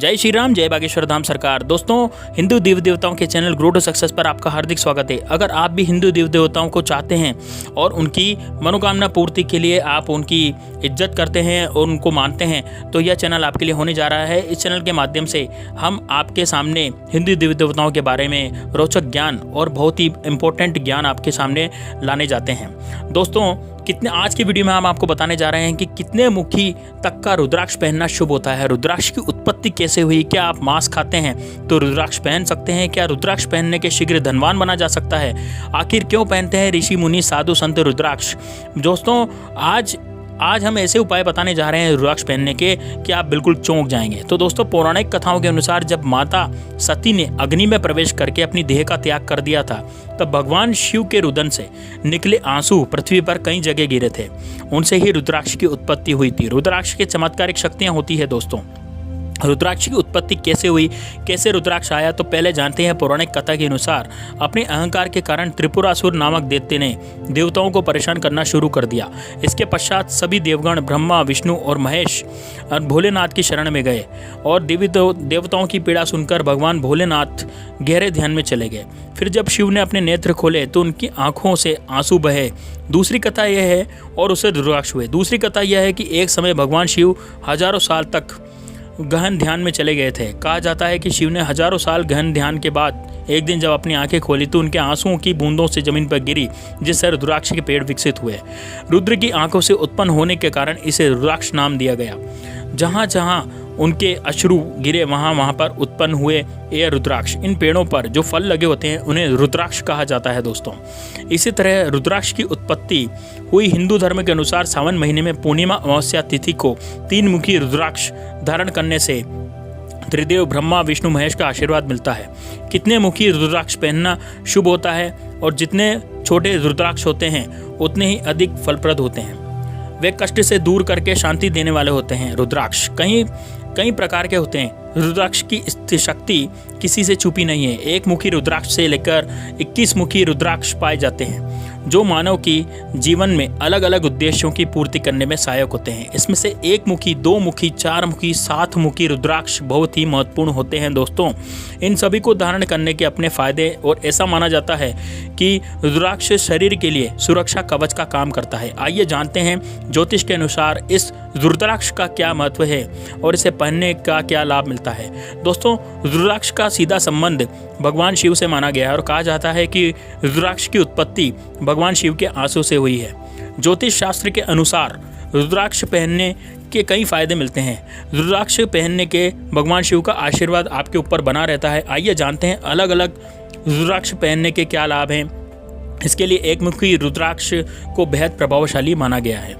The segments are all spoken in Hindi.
जय श्री राम, जय बागेश्वर धाम सरकार। दोस्तों, हिंदू देवी देवताओं के चैनल ग्रो टू सक्सेस पर आपका हार्दिक स्वागत है। अगर आप भी हिंदू देवी देवताओं को चाहते हैं और उनकी मनोकामना पूर्ति के लिए आप उनकी इज्जत करते हैं और उनको मानते हैं, तो यह चैनल आपके लिए होने जा रहा है। इस चैनल के माध्यम से हम आपके सामने हिंदू देवी देवताओं के बारे में रोचक ज्ञान और बहुत ही इम्पोर्टेंट ज्ञान आपके सामने लाने जाते हैं। दोस्तों, आज की वीडियो में हम आपको बताने जा रहे हैं कि कितने मुखी तक का रुद्राक्ष पहनना शुभ होता है। रुद्राक्ष की उत्पत्ति कैसे हुई? क्या आप मांस खाते हैं तो रुद्राक्ष पहन सकते हैं? क्या रुद्राक्ष पहनने के शीघ्र धनवान बना जा सकता है? आखिर क्यों पहनते हैं ऋषि मुनि साधु संत रुद्राक्ष? दोस्तों, आज हम ऐसे उपाय बताने जा रहे हैं रुद्राक्ष पहनने के कि आप बिल्कुल चौंक जाएंगे। तो दोस्तों, पौराणिक कथाओं के अनुसार जब माता सती ने अग्नि में प्रवेश करके अपनी देह का त्याग कर दिया था, तब भगवान शिव के रुदन से निकले आंसू पृथ्वी पर कई जगह गिरे थे। उनसे ही रुद्राक्ष की उत्पत्ति हुई थी। रुद्राक्ष के चमत्कारिक शक्तियाँ होती है। दोस्तों, रुद्राक्ष की उत्पत्ति कैसे हुई, कैसे रुद्राक्ष आया, तो पहले जानते हैं। पौराणिक कथा के अनुसार अपने अहंकार के कारण त्रिपुरासुर नामक दैत्य ने देवताओं को परेशान करना शुरू कर दिया। इसके पश्चात सभी देवगण ब्रह्मा, विष्णु और महेश भोलेनाथ की शरण में गए और देवताओं की पीड़ा सुनकर भगवान भोलेनाथ गहरे ध्यान में चले गए। फिर जब शिव ने अपने नेत्र खोले तो उनकी आंखों से आंसू बहे। दूसरी कथा यह है और उसे रुद्राक्ष हुए। दूसरी कथा यह है कि एक समय भगवान शिव हजारों साल तक गहन ध्यान में चले गए थे। कहा जाता है कि शिव ने हजारों साल गहन ध्यान के बाद एक दिन जब अपनी आंखें खोली तो उनके आंसुओं की बूंदों से जमीन पर गिरी, जिससे रुद्राक्ष के पेड़ विकसित हुए। रुद्र की आंखों से उत्पन्न होने के कारण इसे रुद्राक्ष नाम दिया गया। जहाँ जहाँ उनके अश्रु गिरे वहाँ पर उत्पन्न हुए ये रुद्राक्ष। इन पेड़ों पर जो फल लगे होते हैं उन्हें रुद्राक्ष कहा जाता है। दोस्तों, इसी तरह रुद्राक्ष की उत्पत्ति हुई हिंदू धर्म के अनुसार सावन महीने में पूर्णिमा अमावस्या तिथि को 3 मुखी रुद्राक्ष धारण करने से त्रिदेव ब्रह्मा, विष्णु, महेश का आशीर्वाद मिलता है। कितने मुखी रुद्राक्ष पहनना शुभ होता है और जितने छोटे रुद्राक्ष होते हैं उतने ही अधिक फलप्रद होते हैं। वे कष्ट से दूर करके शांति देने वाले होते हैं। रुद्राक्ष कई प्रकार के होते हैं। रुद्राक्ष की शक्ति किसी से छुपी नहीं है। 1 मुखी रुद्राक्ष से लेकर 21 मुखी रुद्राक्ष पाए जाते हैं, जो मानव की जीवन में अलग अलग उद्देश्यों की पूर्ति करने में सहायक होते हैं। इसमें से 1 मुखी, 2 मुखी, 4 मुखी, 7 मुखी रुद्राक्ष बहुत ही महत्वपूर्ण होते हैं। दोस्तों, इन सभी को धारण करने के अपने फायदे और ऐसा माना जाता है कि रुद्राक्ष शरीर के लिए सुरक्षा कवच का काम करता है। आइए जानते हैं ज्योतिष के अनुसार इस रुद्राक्ष का क्या महत्व है और इसे पहनने का क्या लाभ मिलता है। दोस्तों, रुद्राक्ष का सीधा संबंध भगवान शिव से माना गया है और कहा जाता है कि रुद्राक्ष की उत्पत्ति भगवान शिव के आंसू से हुई है। ज्योतिष शास्त्र के अनुसार रुद्राक्ष पहनने के कई फायदे मिलते हैं। रुद्राक्ष पहनने के भगवान शिव का आशीर्वाद आपके ऊपर बना रहता है। आइए जानते हैं अलग अलग रुद्राक्ष पहनने के क्या लाभ हैं। इसके लिए 1 मुखी रुद्राक्ष को बेहद प्रभावशाली माना गया है।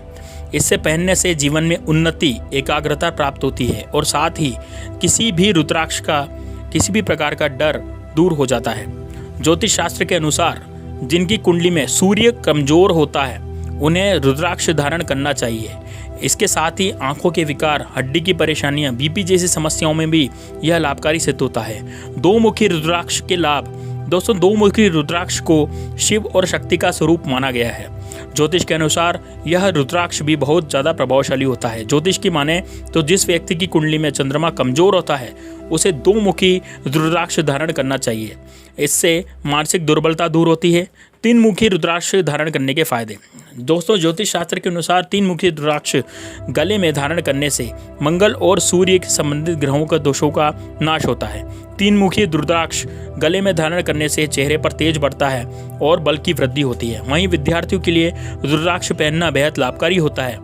इससे पहनने से जीवन में उन्नति, एकाग्रता प्राप्त होती है और साथ ही किसी भी रुद्राक्ष का किसी भी प्रकार का डर दूर हो जाता है। ज्योतिष शास्त्र के अनुसार जिनकी कुंडली में सूर्य कमजोर होता है उन्हें रुद्राक्ष धारण करना चाहिए। इसके साथ ही आंखों के विकार, हड्डी की परेशानियां, बीपी जैसी समस्याओं में भी यह लाभकारी सिद्ध होता है। 2 मुखी रुद्राक्ष के लाभ। दोस्तों, 2 मुखी रुद्राक्ष को शिव और शक्ति का स्वरूप माना गया है। ज्योतिष के अनुसार यह रुद्राक्ष भी बहुत ज़्यादा प्रभावशाली होता है। ज्योतिष की माने तो जिस व्यक्ति की कुंडली में चंद्रमा कमजोर होता है उसे 2 मुखी रुद्राक्ष धारण करना चाहिए। इससे मानसिक दुर्बलता दूर होती है। 3 मुखी रुद्राक्ष धारण करने के फायदे। दोस्तों, ज्योतिष शास्त्र के अनुसार 3 मुखी रुद्राक्ष गले में धारण करने से मंगल और सूर्य के संबंधित ग्रहों का दोषों का नाश होता है। 3 मुखी रुद्राक्ष गले में धारण करने से चेहरे पर तेज बढ़ता है और बल की वृद्धि होती है। वहीं विद्यार्थियों के लिए रुद्राक्ष पहनना बेहद लाभकारी होता है।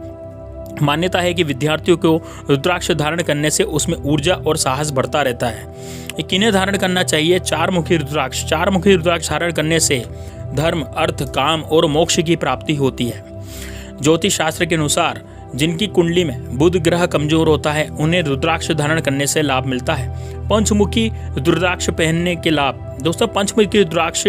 मान्यता है कि विद्यार्थियों को रुद्राक्ष धारण करने से उसमें ऊर्जा और साहस बढ़ता रहता है। किन्हें धारण करना चाहिए? 4 मुखी रुद्राक्ष। 4 मुखी रुद्राक्ष धारण करने से धर्म, अर्थ, काम और मोक्ष की प्राप्ति होती है। ज्योतिष शास्त्र के अनुसार जिनकी कुंडली में बुध ग्रह कमजोर होता है उन्हें रुद्राक्ष धारण करने से लाभ मिलता है। पंचमुखी रुद्राक्ष पहनने के लाभ। दोस्तों, पंचमुखी रुद्राक्ष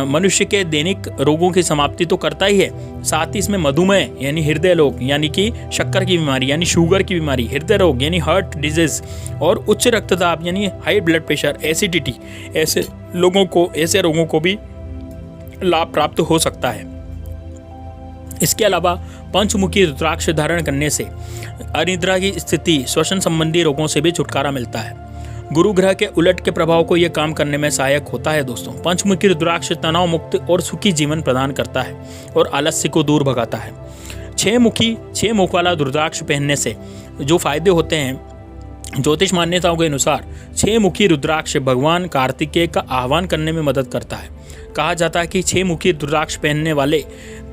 मनुष्य के दैनिक रोगों की समाप्ति तो करता ही है, साथ ही इसमें मधुमेह यानी हृदय रोग यानी कि शक्कर की बीमारी यानी शुगर की बीमारी, हृदय रोग यानी हार्ट डिजीज और उच्च रक्तदाब यानी हाई ब्लड प्रेशर, एसिडिटी, ऐसे रोगों को भी लाभ प्राप्त हो सकता है। इसके अलावा पंचमुखी रुद्राक्ष धारण करने से अनिद्रा की स्थिति, श्वसन संबंधी रोगों से भी छुटकारा मिलता है। गुरु ग्रह के उलट के प्रभाव को यह काम करने में सहायक होता है। दोस्तों, पंचमुखी रुद्राक्ष तनाव मुक्त और सुखी जीवन प्रदान करता है और आलस्य को दूर भगाता है। छह मुख वाला रुद्राक्ष पहनने से जो फायदे होते हैं, ज्योतिष मान्यताओं के अनुसार 6 मुखी रुद्राक्ष भगवान कार्तिकेय का आह्वान करने में मदद करता है। कहा जाता है कि 6 मुखी रुद्राक्ष पहनने वाले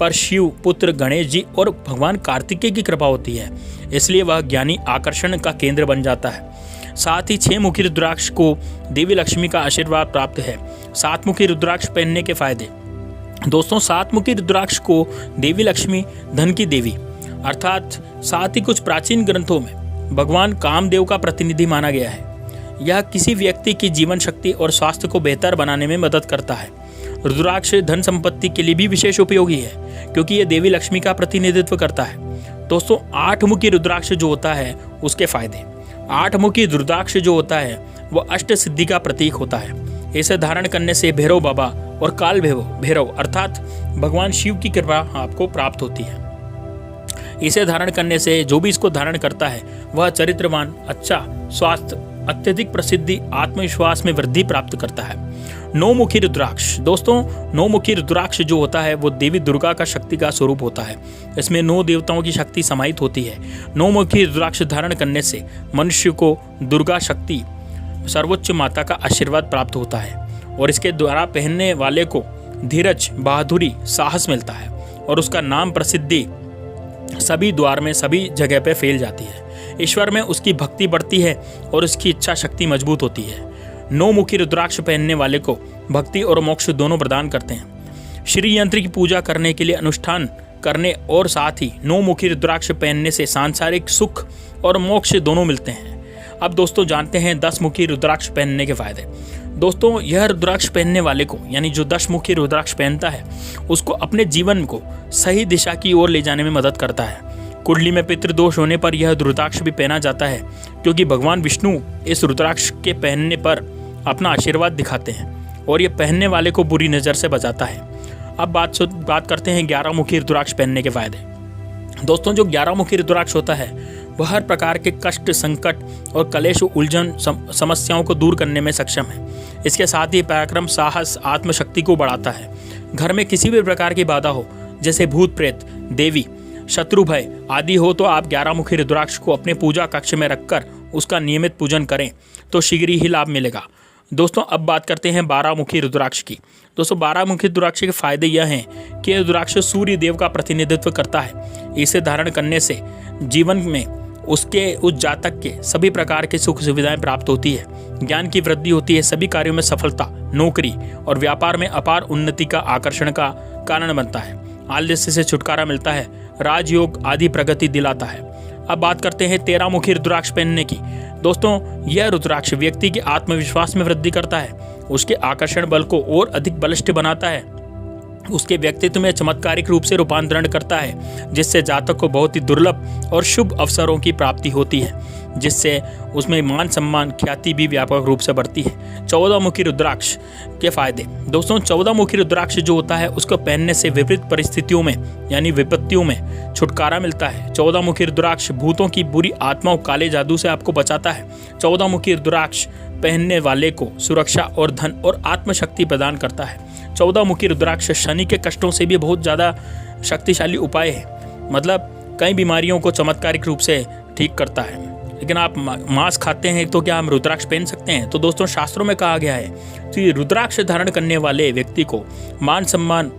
पर शिव पुत्र गणेश जी और भगवान कार्तिकेय की कृपा होती है, इसलिए वह ज्ञानी आकर्षण का केंद्र बन जाता है। साथ ही 6 मुखी रुद्राक्ष को देवी लक्ष्मी का आशीर्वाद प्राप्त है। 7 मुखी रुद्राक्ष पहनने के फायदे। दोस्तों, 7 मुखी रुद्राक्ष को देवी लक्ष्मी, धन की देवी अर्थात, साथ ही कुछ प्राचीन ग्रंथों में भगवान कामदेव का प्रतिनिधि माना गया है। यह किसी व्यक्ति की जीवन शक्ति और स्वास्थ्य को बेहतर बनाने में मदद करता है। रुद्राक्ष धन संपत्ति के लिए भी विशेष उपयोगी है, क्योंकि यह देवी लक्ष्मी का प्रतिनिधित्व करता है। दोस्तों, 8 मुखी रुद्राक्ष जो होता है उसके फायदे। 8 मुखी रुद्राक्ष जो होता है वह अष्ट सिद्धि का प्रतीक होता है। इसे धारण करने से भैरव बाबा और काल भैरव अर्थात भगवान शिव की कृपा आपको प्राप्त होती है। इसे धारण करने से जो भी इसको धारण करता है वह चरित्रवान, अच्छा स्वास्थ्य, अत्यधिक प्रसिद्धि, आत्मविश्वास में वृद्धि प्राप्त करता है। 9 मुखी रुद्राक्ष। दोस्तों, 9 मुखी रुद्राक्ष जो होता है वो देवी दुर्गा का शक्ति का स्वरूप होता है। इसमें 9 देवताओं की शक्ति समाहित होती है। 9 मुखी रुद्राक्ष धारण करने से मनुष्य को दुर्गा शक्ति, सर्वोच्च माता का आशीर्वाद प्राप्त होता है और इसके द्वारा पहनने वाले को धीरज, बहादुरी, साहस मिलता है और उसका नाम प्रसिद्धि सभी द्वार में, सभी जगह पे फैल जाती है। ईश्वर में उसकी भक्ति बढ़ती है और उसकी इच्छा शक्ति मजबूत होती है। 9 मुखी रुद्राक्ष पहनने वाले को भक्ति और मोक्ष दोनों प्रदान करते हैं। श्री यंत्र की पूजा करने के लिए अनुष्ठान करने और साथ ही 9 मुखी रुद्राक्ष पहनने से सांसारिक सुख और मोक्ष दोनों मिलते हैं। अब दोस्तों जानते हैं 10 मुखी रुद्राक्ष पहनने के फायदे। दोस्तों, यह रुद्राक्ष पहनने वाले को, यानी जो 10 मुखी रुद्राक्ष पहनता है, उसको अपने जीवन को सही दिशा की ओर ले जाने में मदद करता है। कुंडली में पितृदोष होने पर यह रुद्राक्ष भी पहना जाता है, क्योंकि भगवान विष्णु इस रुद्राक्ष के पहनने पर अपना आशीर्वाद दिखाते हैं और यह पहनने वाले को बुरी नज़र से बचाता है। अब बात करते हैं 11 मुखी रुद्राक्ष पहनने के फायदे। दोस्तों, जो 11 मुखी रुद्राक्ष होता है वह हर प्रकार के कष्ट, संकट और कलेश, उलझन, समस्याओं को दूर करने में सक्षम है। इसके साथ ही पराक्रम, साहस, आत्मशक्ति को बढ़ाता है। घर में किसी भी प्रकार की बाधा हो, जैसे भूत प्रेत, देवी, शत्रु भय आदि हो, तो आप 11 मुखी रुद्राक्ष को अपने पूजा कक्ष में रखकर उसका नियमित पूजन करें तो शीघ्र ही लाभ मिलेगा। दोस्तों, अब बात करते हैं 12 मुखी रुद्राक्ष की। दोस्तों, 12 मुखी रुद्राक्ष के फायदे यह हैं कि रुद्राक्ष सूर्य देव का प्रतिनिधित्व करता है। इसे धारण करने से जीवन में उस जातक के सभी प्रकार की सुख सुविधाएं प्राप्त होती है, ज्ञान की वृद्धि होती है, सभी कार्यों में सफलता, नौकरी और व्यापार में अपार उन्नति का आकर्षण का कारण बनता है। आलस्य से छुटकारा मिलता है, राजयोग आदि प्रगति दिलाता है। अब बात करते हैं 13 मुखी रुद्राक्ष पहनने की। दोस्तों, यह रुद्राक्ष व्यक्ति के आत्मविश्वास में वृद्धि करता है, उसके आकर्षण बल को और अधिक बलिष्ठ बनाता है, उसके व्यक्तित्व में चमत्कारिक रूप से रूपांतरण करता है, जिससे जातक को बहुत ही दुर्लभ और शुभ अवसरों की प्राप्ति होती है, जिससे उसमें मान सम्मान, ख्याति भी व्यापक रूप से बढ़ती है। 14 मुखी रुद्राक्ष के फायदे। दोस्तों, 14 मुखी रुद्राक्ष जो होता है उसको पहनने से विपरीत परिस्थितियों में, यानी विपत्तियों में छुटकारा मिलता है। 14 मुखी रुद्राक्ष भूतों की बुरी आत्माओं, काले जादू से आपको बचाता है। 14 मुखी रुद्राक्ष पहनने वाले को सुरक्षा और धन और आत्मशक्ति प्रदान करता है। 14 मुखी रुद्राक्ष शनि के कष्टों से भी बहुत ज़्यादा शक्तिशाली उपाय है, मतलब कई बीमारियों को चमत्कारिक रूप से ठीक करता है। लेकिन आप मांस खाते हैं तो क्या हम रुद्राक्ष पहन सकते हैं? तो दोस्तों, शास्त्रों में कहा गया है कि रुद्राक्ष धारण करने वाले व्यक्ति को मान सम्मान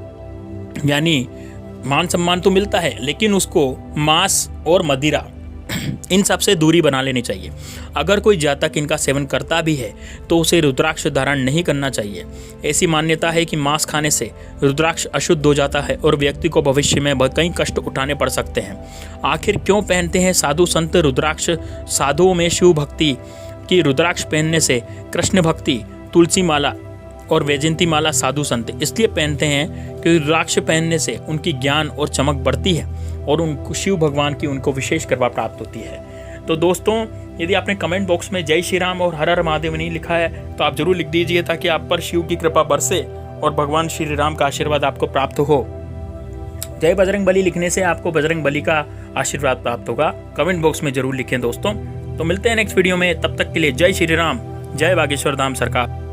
तो मिलता है, लेकिन उसको मांस और मदिरा इन सब से दूरी बना लेनी चाहिए। अगर कोई जातक इनका सेवन करता भी है तो उसे रुद्राक्ष धारण नहीं करना चाहिए। ऐसी मान्यता है कि मांस खाने से रुद्राक्ष अशुद्ध हो जाता है और व्यक्ति को भविष्य में कई कष्ट उठाने पड़ सकते हैं। आखिर क्यों पहनते हैं साधु संत रुद्राक्ष? साधुओं में शिव भक्ति की रुद्राक्ष पहनने से कृष्ण भक्ति, तुलसी माला और वैजयंती माला साधु संत इसलिए पहनते हैं कि रुद्राक्ष पहनने से उनकी ज्ञान और चमक बढ़ती है और उनको शिव भगवान की उनको विशेष कृपा प्राप्त होती है। तो दोस्तों, यदि आपने कमेंट बॉक्स में जय श्री राम और हर हर महादेव नहीं लिखा है तो आप जरूर लिख दीजिए, ताकि आप पर शिव की कृपा बरसे और भगवान श्री राम का आशीर्वाद आपको प्राप्त हो। जय बजरंग बली लिखने से आपको बजरंग बली का आशीर्वाद प्राप्त होगा। कमेंट बॉक्स में जरूर लिखें दोस्तों। तो मिलते हैं नेक्स्ट वीडियो में, तब तक के लिए जय श्री राम, जय बागेश्वर धाम सरकार।